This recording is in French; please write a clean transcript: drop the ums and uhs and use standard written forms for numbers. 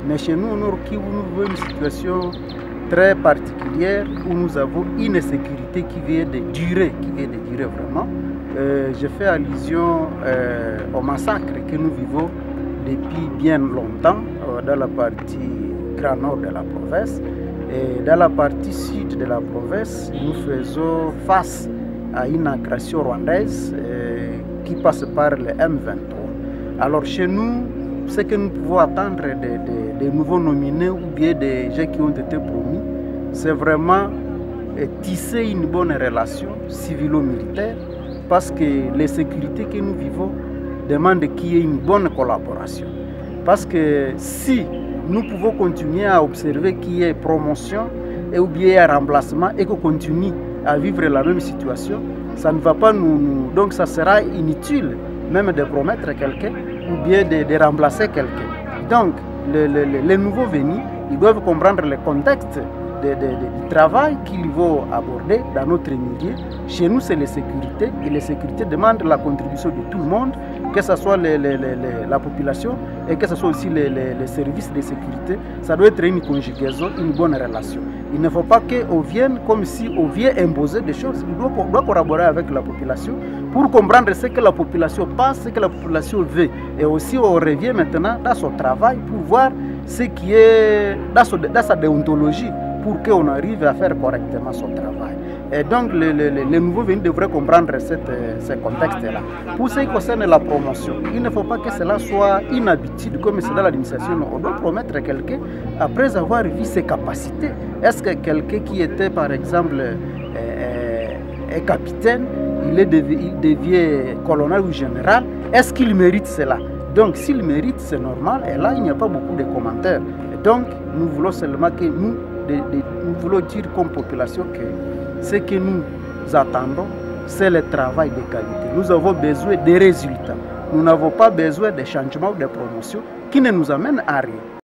Mais chez nous, au Nord Kivu, nous vivons une situation très particulière où nous avons une sécurité qui vient de durer vraiment. Je fais allusion au massacre que nous vivons depuis bien longtemps dans la partie grand nord de la province. Et dans la partie sud de la province, nous faisons face à une agression rwandaise qui passe par le M23. Alors chez nous, ce que nous pouvons attendre des nouveaux nominés ou bien des gens qui ont été promis, c'est vraiment tisser une bonne relation civilo-militaire parce que les sécurités que nous vivons demandent qu'il y ait une bonne collaboration. Parce que si nous pouvons continuer à observer qu'il y ait promotion ou bien un remplacement et qu'on continue à vivre la même situation, ça ne va pas donc ça sera inutile même de promettre quelqu'un ou bien de remplacer quelqu'un. Donc les nouveaux venus, ils doivent comprendre le contexte du travail qu'ils vont aborder dans notre milieu. Chez nous, c'est les sécurités et les sécurités demandent la contribution de tout le monde, que ce soit la population et que ce soit aussi les services de sécurité. Ça doit être une conjugaison, une bonne relation. Il ne faut pas qu'on vienne comme si on vient imposer des choses. On doit collaborer avec la population pour comprendre ce que la population pense, ce que la population veut. Et aussi, on revient maintenant dans son travail pour voir ce qui est dans sa déontologie, pour qu'on arrive à faire correctement son travail. Et donc, les nouveaux venus devraient comprendre ce contexte-là. Pour ce qui concerne la promotion, il ne faut pas que cela soit une habitude, comme c'est dans l'administration. On doit promettre quelqu'un après avoir vu ses capacités. Est-ce que quelqu'un qui était, par exemple, capitaine, il devient colonel ou général, est-ce qu'il mérite cela? Donc, s'il mérite, c'est normal. Et là, il n'y a pas beaucoup de commentaires. Et donc, nous voulons seulement que nous voulons dire comme population que ce que nous attendons, c'est le travail de qualité. Nous avons besoin des résultats. Nous n'avons pas besoin de changements ou de promotions qui ne nous amènent à rien.